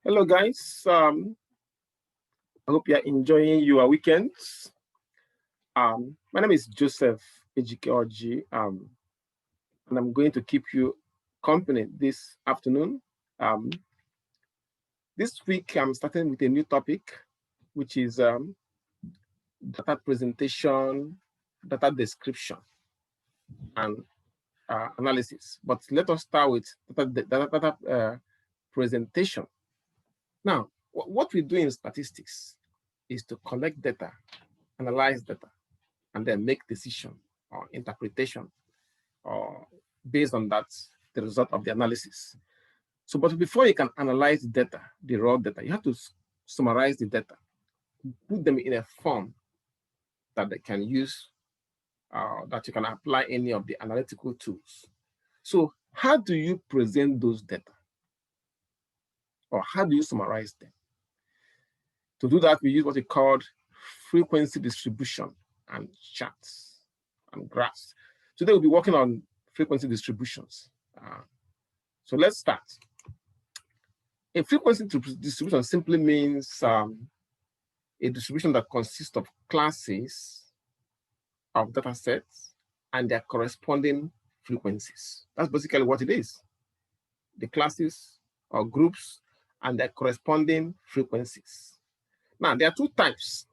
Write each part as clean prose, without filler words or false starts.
Hello, guys. I hope you're enjoying your weekends. My name is Joseph Ejikeoji, and I'm going to keep you company this afternoon. This week, I'm starting with a new topic, which is data presentation, data description, and analysis. But let us start with data presentation. Now, what we do in statistics is to collect data, analyze data, and then make decision or interpretation or based on that, the result of the analysis. So, but before you can analyze the data, the raw data, you have to summarize the data, put them in a form that they can use, that you can apply any of the analytical tools. So how do you present those data? Or how do you summarize them? To do that, we use what we call frequency distribution and charts and graphs. Today we'll be working on frequency distributions. So let's start. A frequency distribution simply means a distribution that consists of classes of data sets and their corresponding frequencies. That's basically what it is. The classes or groups and their corresponding frequencies. Now, there are two types.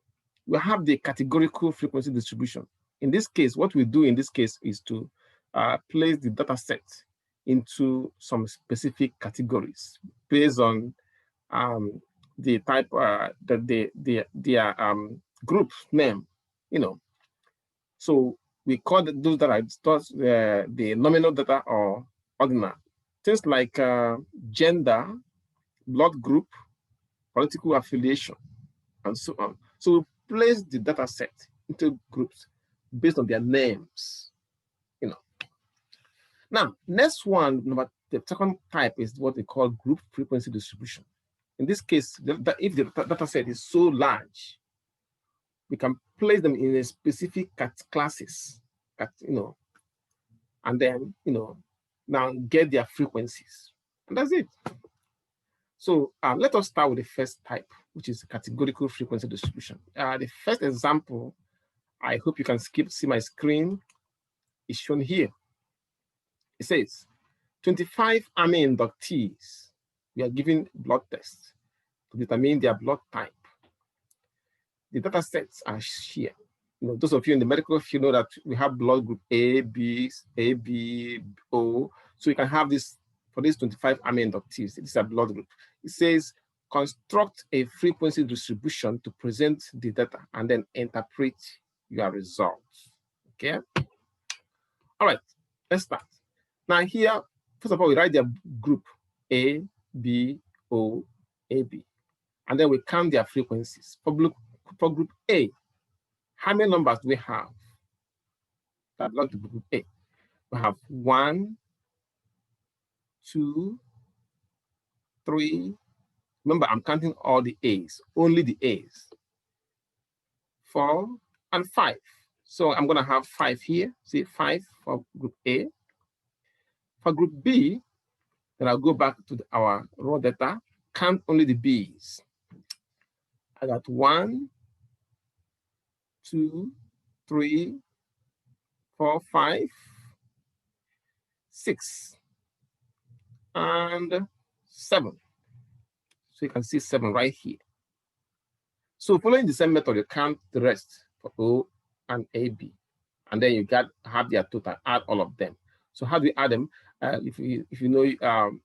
We have the categorical frequency distribution. In this case, what we do in this case is to place the data set into some specific categories based on the type, their group name, So we call those that are the nominal data or ordinal. Things like gender, blood group, political affiliation, and so on. So we place the data set into groups based on their names. Now, next one, the second type is what they call group frequency distribution. In this case, if the data set is so large, we can place them in a specific classes, and then, now get their frequencies. And that's it. So let us start with the first type, which is categorical frequency distribution. The first example, I hope you can see my screen, is shown here. It says 25 Army inductees we are giving blood tests to determine their blood type. The data sets are here. Those of you in the medical field know that we have blood group A, B, O. So you can have this for these 25 Army inductees. This is a blood group. It says construct a frequency distribution to present the data and then interpret your results. Okay. All right. Let's start. Now here, first of all, we write their group A, B, O, A, B, and then we count their frequencies. For group A, how many numbers do we have that belong to group A? We have 1, 2, 3. Remember, I'm counting all the A's, only the A's. 4 and 5. So I'm going to have 5 here. See, 5 for group A. For group B, then I'll go back to our raw data, count only the B's. I got 1, 2, 3, 4, 5, 6, and 7. So you can see 7 right here. So following the same method, you count the rest for O and AB. And then you have their total, add all of them. So how do we add them? If you know,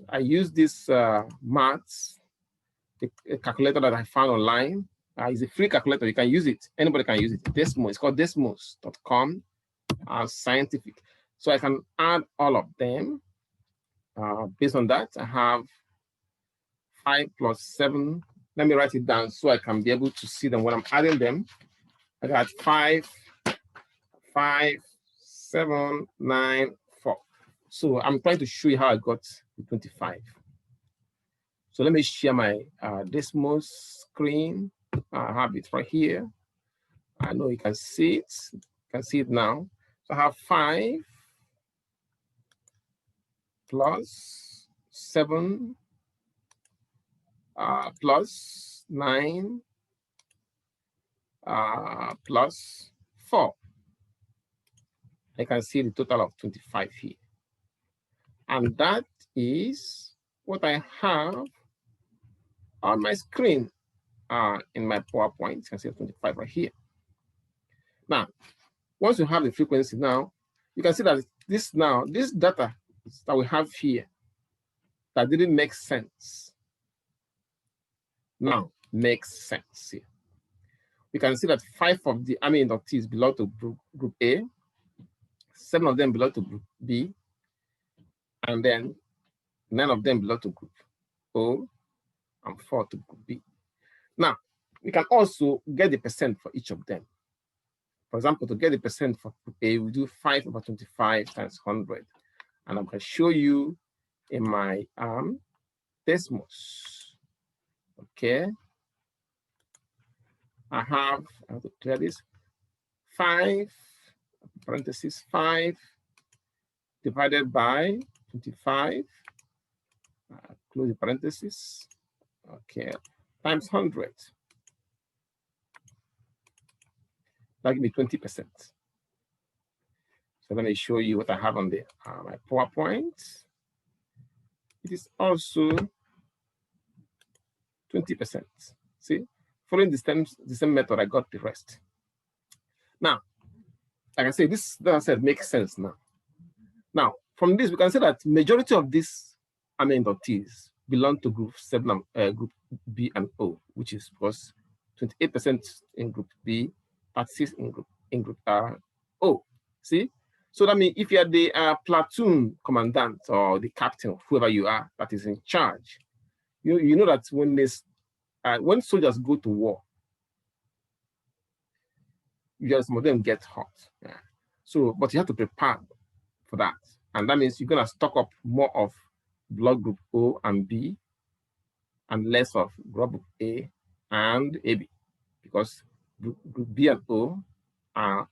I use this maths, the calculator that I found online. It's a free calculator. You can use it. Anybody can use it. Desmos. It's called desmos.com. Scientific. So I can add all of them. Based on that, I have 5 plus 7. Let me write it down so I can be able to see them when I'm adding them. I got 5, 7, 9, 4. So I'm trying to show you how I got the 25. So let me share my Desmos screen. I have it right here. I know you can see it. You can see it now. So I have 5 plus 7 plus 9 plus 4. I can see the total of 25 here. And that is what I have on my screen in my PowerPoint. You can see 25 right here. Now, once you have the frequency now, you can see that this data that we have here that didn't make sense now makes sense here. We can see that 5 of the amine inductees belong to group A, 7 of them belong to group B, and then 9 of them belong to group O, and 4 to group B. Now, we can also get the percent for each of them. For example, to get the percent for group A, we do 5 over 25 times 100. And I'm going to show you in my Desmos. Okay. I have to clear this. 5, parentheses, 5 divided by 25, close the parentheses. Okay, times 100. That give me 20%. So let me show you what I have on the my PowerPoint. It is also 20%. See, following the same method, I got the rest. Now, like I say, this that I said makes sense now. Now, from this, we can say that majority of these amine inductees belong to group 7, group B and O, which is was 28% in group B, 36 in group O. See, so that means if you are the platoon commandant or the captain, whoever you are that is in charge, you know that when soldiers go to war, some of them get hurt. Yeah. So, but you have to prepare for that. And that means you're going to stock up more of blood group O and B and less of group A and AB, because group B and O are,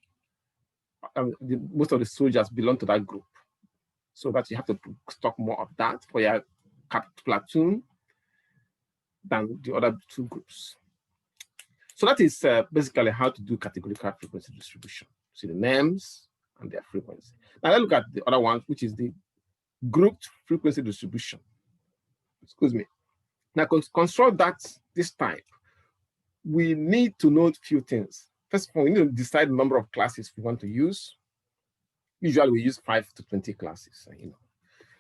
most of the soldiers belong to that group. So that you have to stock more of that for your platoon than the other two groups. So that is basically how to do categorical frequency distribution. See the names and their frequency. Now let's look at the other one, which is the grouped frequency distribution. Excuse me. Now, to construct this type, we need to know a few things. First of all, we need to decide the number of classes we want to use. Usually we use 5 to 20 classes,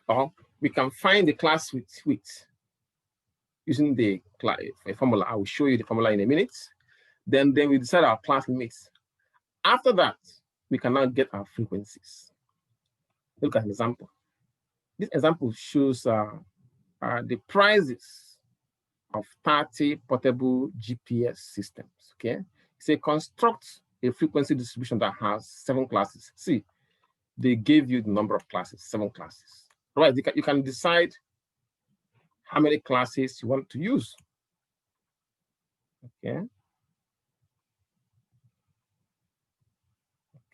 or we can find the class width using the formula. I will show you the formula in a minute. Then we decide our class limits. After that, we can now get our frequencies. Look at an example. This example shows the prices of 30 portable GPS systems. Okay, say construct a frequency distribution that has 7 classes. See, they gave you the number of classes, 7 classes. Right? You can decide how many classes you want to use. Okay.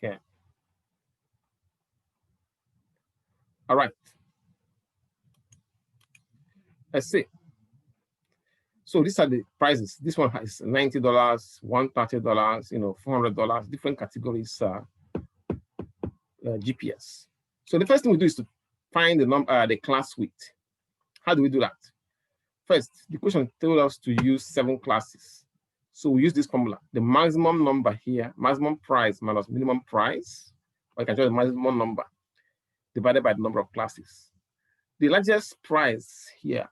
Okay. All right. Let's see. So these are the prices. This one has $90, $130, $400, different categories GPS. So the first thing we do is to find the class width. How do we do that? First, the question told us to use 7 classes. So we use this formula. The maximum number here, maximum price minus minimum price, or you can choose the maximum number divided by the number of classes. The largest price here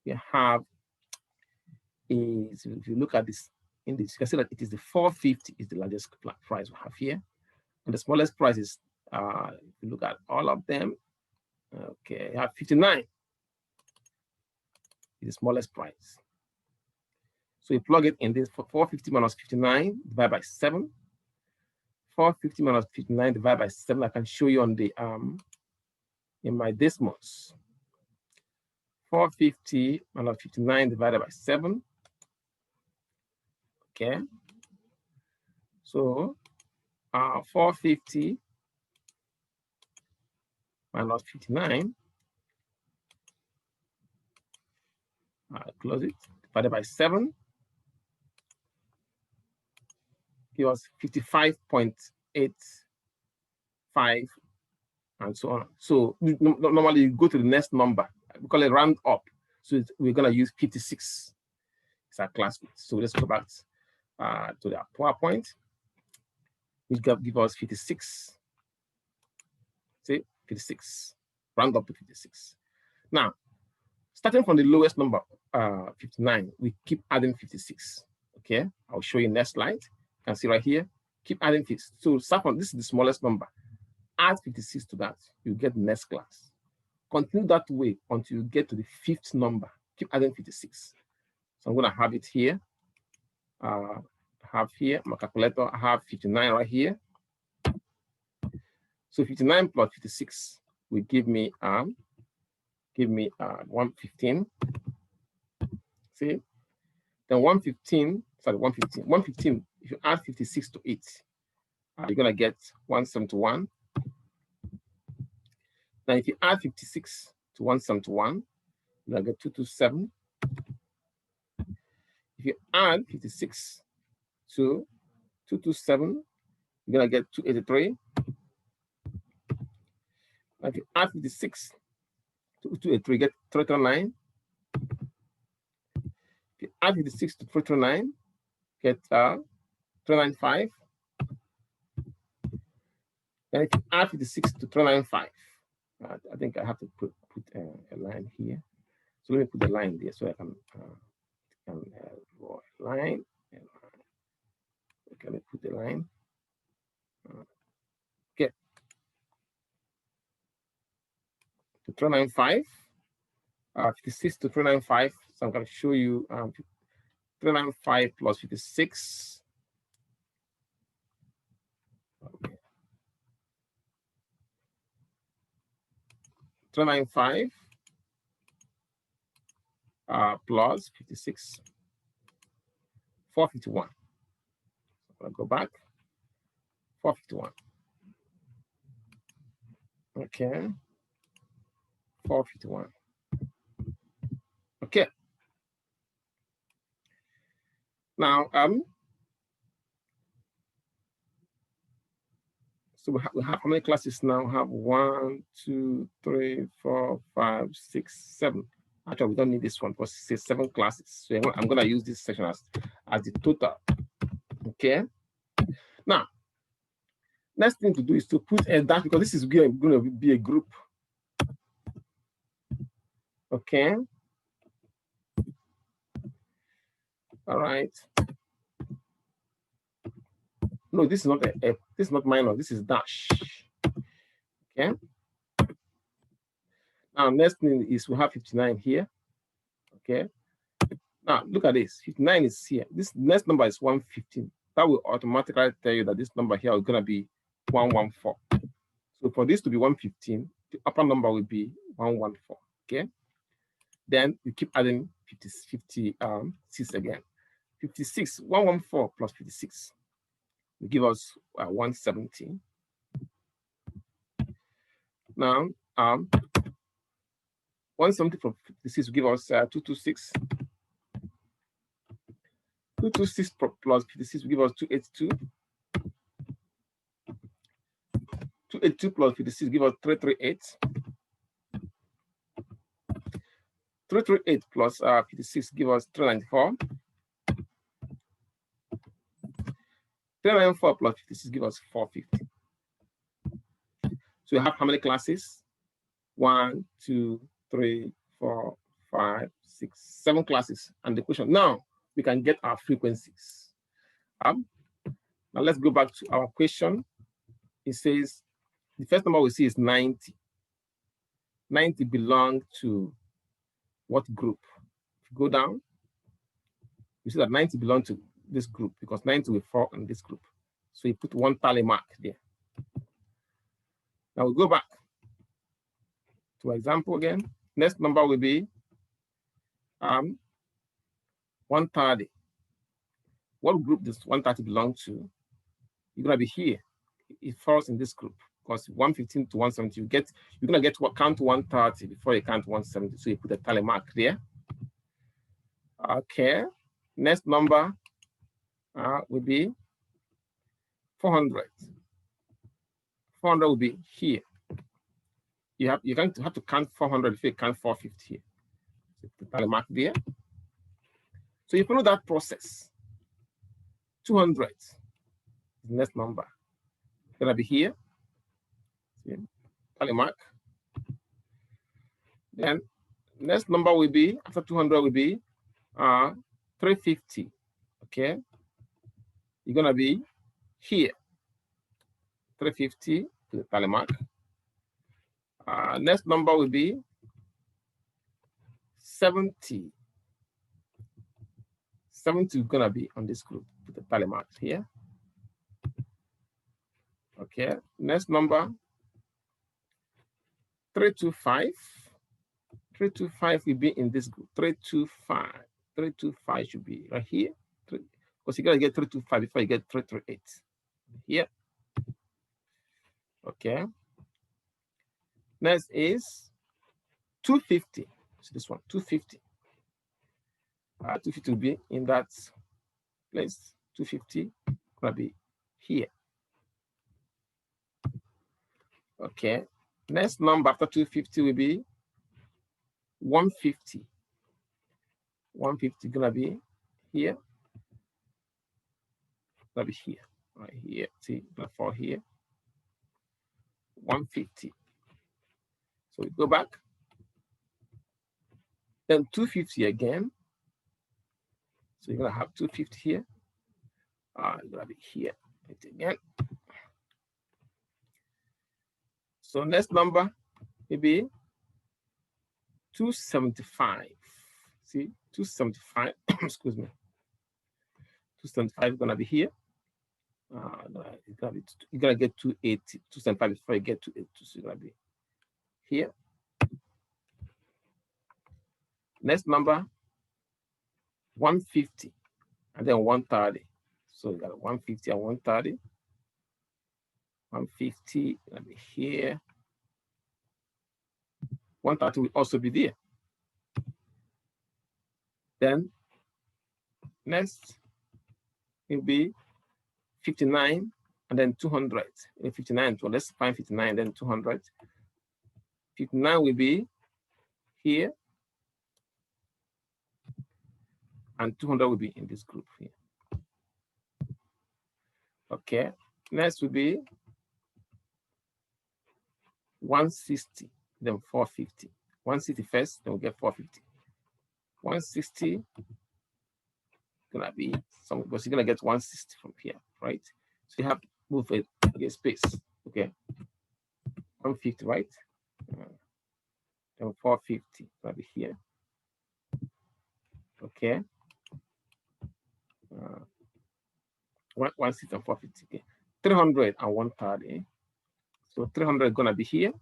we have is, if you look at this index, you can see that it is the 450 is the largest price we have here. And the smallest price is, if you look at all of them, okay, you have 59 is the smallest price. So you plug it in this for 450 minus 59 divided by 7. 450 minus 59 divided by 7. I can show you on the in my Desmos. 450 minus 59 divided by 7. Okay. So 450 minus 59 Close it. Divided by 7. Give us 55.85 and so on. So normally you go to the next number. We call it round up. So we're going to use 56. It's our class. So let's go back to the PowerPoint, which give us 56. See, 56. Round up to 56. Now, starting from the lowest number, 59, we keep adding 56. Okay, I'll show you next slide. You can see right here, keep adding 56. So start from, this is the smallest number. Add 56 to that, you get the next class. Continue that way until you get to the 5th number. Keep adding 56. So I'm going to have it here. Have here my calculator. I have 59 right here. So 59 plus 56 will give me 115. See, then 115. Sorry, 115. 115. If you add 56 to it, you're gonna get 171. Now, if you add 56 to 171, you're gonna get 227. If you add 56 to 227, you're gonna get 283. Now, if you add 56 to 283, you get 339. If you add 56 to 339, get 395. And if you add 56 to 395, I think I have to put a line here. So let me put the line there so I can draw a line. Can I put the line? Okay. To 395, 56 to 395. So I'm going to show you 395 plus 56. Okay. 395 plus 56, 451. I'm going to go back, 451. Okay, 451. Okay. Now, so we have how many classes now? We have 1, 2, 3, 4, 5, 6, 7. Actually, we don't need this one because it says 7 classes. So I'm going to use this section as the total. Okay. Now, next thing to do is to put a dash because this is going to be a group. Okay. All right. No, this is not this is not minor. This is dash. Okay. Now, next thing is we have 59 here. Okay. Now, look at this. 59 is here. This next number is 115. That will automatically tell you that this number here is going to be 114. So for this to be 115, the upper number will be 114. Okay. Then you keep adding 56 again. 56, 114 plus 56 will give us 170. Now, 170 from 56 will give us 226. 226 plus 56 will give us 282. 282 plus 56 will give us 338. 338 plus 56 give us 394. 394 plus 56 give us 450. So we have how many classes? 1, 2, 3, 4, 5, 6, 7 classes. And the question now, we can get our frequencies. Now let's go back to our question. It says the first number we see is 90. 90 belong to what group? If you go down, you see that 90 belong to this group because 90 will fall in this group. So you put one tally mark there. Now we go back to example again. Next number will be 130. What group does 130 belong to? You're gonna be here. It falls in this group because 115 to 170, you're gonna get what count to 130 before you count 170. So you put a tally mark there. Okay. Next number will be 400. 400 will be here. You're going to have to count 400 if you count 450 here. So the tally mark there. So you follow that process. 200 is the next number. It's gonna be here. See, tally mark. Then next number will be after 200 will be 350. Okay, you're gonna be here. 350 to the tally mark. Next number will be 70. 70 is gonna be on this group with the tally mark here. Okay, next number 325. 325 will be in this group. 325. 325 should be right here. Because you gotta get 325 before you get 338. Here. Okay. Next is 250. So this one, 250. 250 will be in that place. 250 gonna be here. Okay. Next number after 250 will be 150. 150 gonna be here. Gonna be here. Right here. See, gonna fall here. 150. So we go back. Then 250 again. So you're gonna have 250 here. It's gonna be here. It again. So next number will be 275. See, 275. Excuse me. 275 is gonna be here. You're gonna get 280, 275 before you get to 280. So it's gonna be here. Next number 150 and then 130. So you got 150 and 130. 150 gonna be here. 130 will also be there. Then next will be 59 and then 200. 59, so let's find 59 and then 200. 59 will be here. And 200 will be in this group here. Okay, next will be 160, then 450. 160 first, then we'll get 450. 160 gonna be some, because you're gonna get 160 from here, right? So you have to move it, okay, space, okay? 150, right? Then 450 gonna be here. Okay. 160 and 450. Okay. 300 and 130. So 300 gonna be here.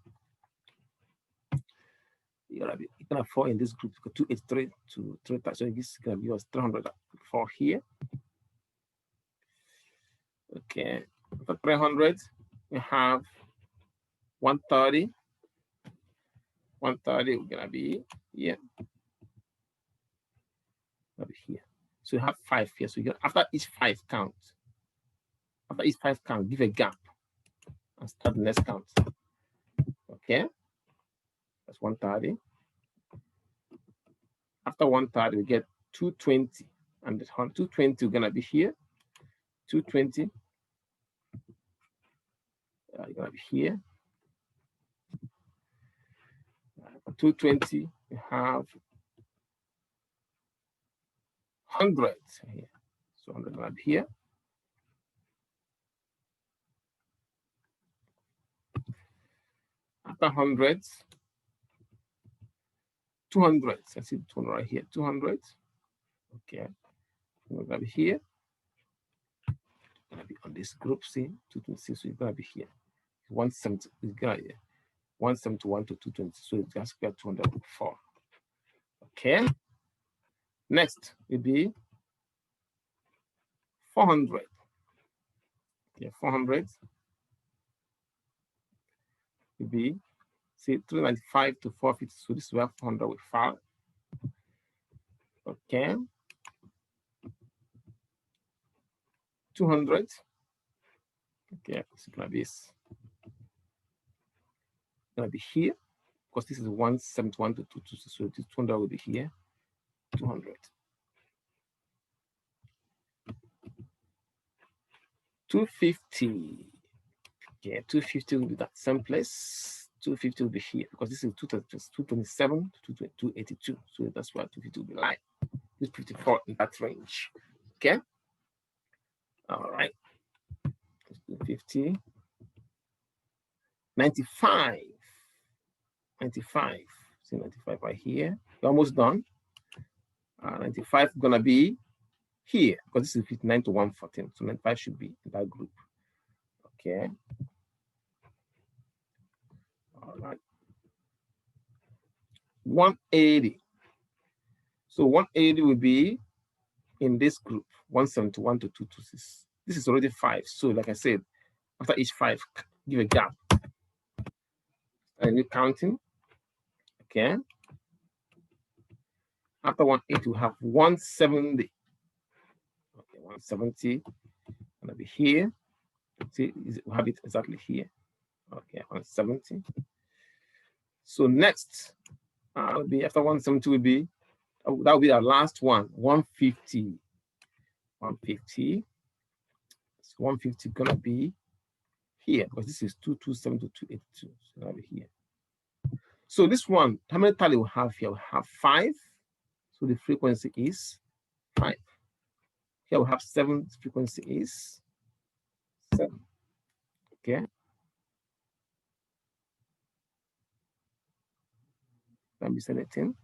You're gonna fall in this group. 283 to 330. So this is gonna be yours. 304 here. Okay. For 300, we have 130. 130 we're gonna be here. Gonna be here. So you have 5 here. So you get after each 5 count. After each 5 count, give a gap and start the next count. Okay. That's 130. After 130, we get 220. And the 220 we're gonna be here. 220. You're gonna be here. 220, we have 100 here. So 100 gonna be here. After 100, 200. I see the 200 right here. 200. Okay. We're gonna be here. Gonna be on this group C, 226. So it's gonna be here. 170 is gonna be 171 to 220. So it's just square 204. Okay. Next will be 400. Okay, 400 will be, see, 395 to 450. So this is where 400 will fall. Okay. 200. Okay, it's gonna be here, because this is 171 to 226, so this 200 will be here. 200. 250. Yeah, 250 will be that same place. 250 will be here, because this is 227 to 282. So that's why 250 will be like 254 in that range. Okay. All right. 250. 95. 95. See 95 right here. You're almost done. 95 gonna be here, because this is 59 to 114. So 95 should be in that group. Okay. All right. 180. So 180 will be in this group, 171 to 226. This is already 5. So like I said, after each 5, give a gap. And you counting. Okay. After 180, we have 170. Okay, 170 gonna be here. See, we have it exactly here. Okay, 170. So next, will be after 170 will be, that will be our last one, 150. 150. So 150 gonna be here, because this is 227 to 282. So that'll be here. So this one, how many tally we have here? We have 5. So the frequency is 5. Here we have 7. The frequency is 7. Okay. That'll be 17.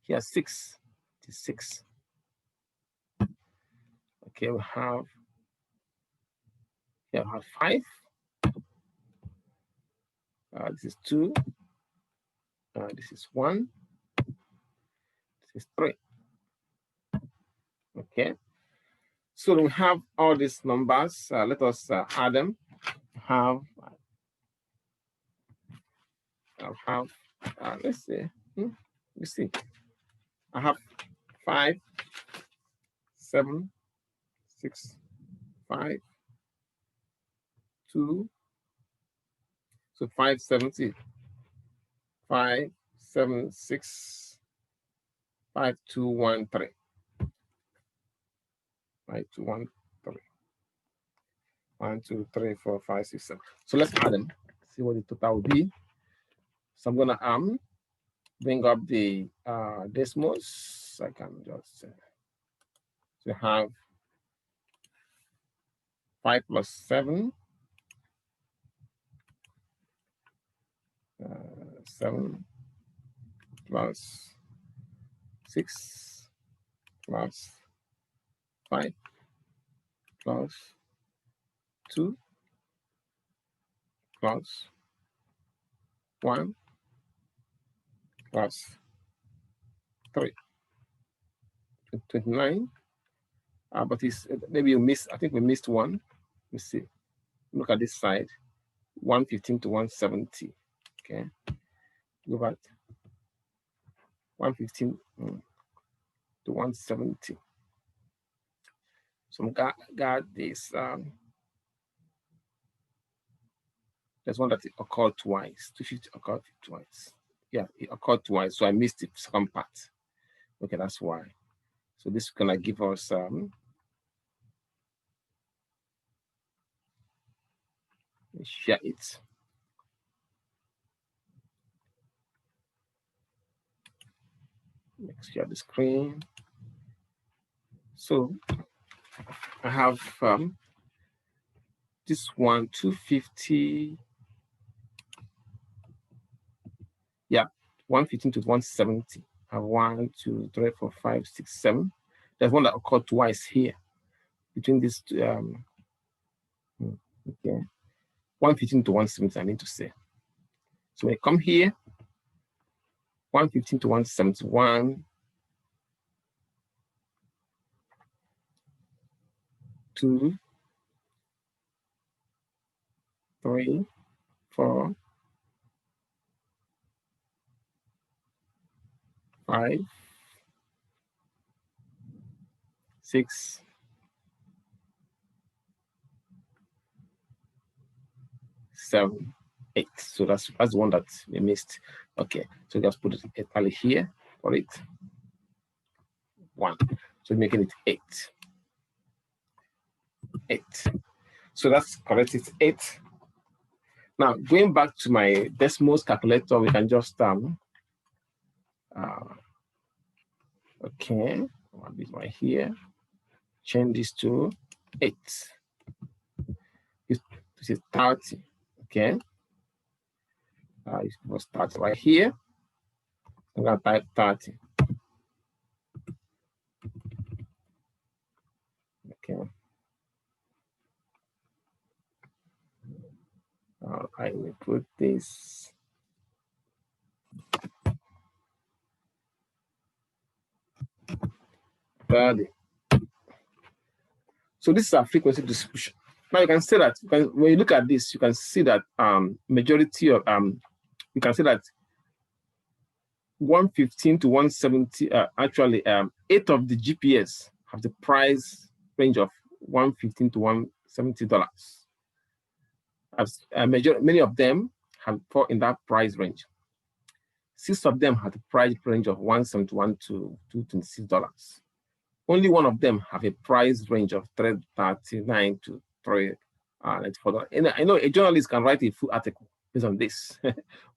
Here 6. It is 6. Okay, we have here we have 5. This is 2. This is 1. This is 3. Okay. So we have all these numbers. Let us add them. I'll have, let's see. Let's see. I have 5, 7, 6, 5, 2. So 5, 7, 5, 7, 6, 5, 2, 1, 3. 5, 2, 1, 3. 1, 2, 3, 4, 5, 6, 7. So let's add them. See what the total will be. So I'm gonna bring up the decimals. I can just so have 5 plus 7. 7 plus 6 plus 5 plus 2 plus 1 plus 3. 29. But it's maybe you missed, I think we missed one. Let's see. Look at this side. 115 to 170. Okay. Go back. 115 to 170. So got this. There's one that occurred twice. 250 occurred twice. Yeah, it occurred twice. So I missed the second part. Okay, that's why. So this is gonna give us share it. Let's share the screen. So I have this one, 250. Yeah, 115 to 170. I have 1, 2, 3, 4, 5, 6, 7. There's one that occurred twice here between these two. Okay, 115 to 170, I need to say. So when I come here, 115 to 171, 2, 3, 4, 5, 6, 7, 8. So that's the one that we missed. Okay, so just put a tally here for it. 1. So making it 8. 8. So that's correct. It's 8. Now going back to my decimals calculator, we can just okay, I'll be right here. Change this to 8. This is 30. Okay. We'll start right here. I'm gonna type 30. Okay. I will put this. So this is our frequency distribution. Now you can see that when you look at this, you can see that majority of you can see that 115 to 170 actually 8 of the GPS have the price range of $115 to $170. As many of them have fall in that price range. 6 of them have the price range of $171 to $226. Only 1 of them have a price range of $339 to $394. And I know a journalist can write a full article based on this,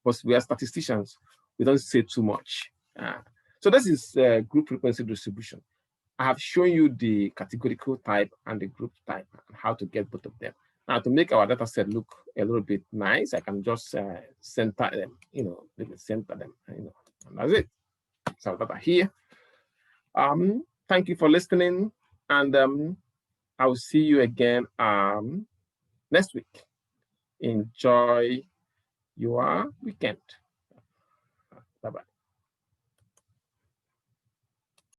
but we are statisticians. We don't say too much. So this is group frequency distribution. I have shown you the categorical type and the group type and how to get both of them. Now to make our data set look a little bit nice, I can just center them, center them, and that's it. So data here. Thank you for listening, and I will see you again next week. Enjoy your weekend. Bye-bye.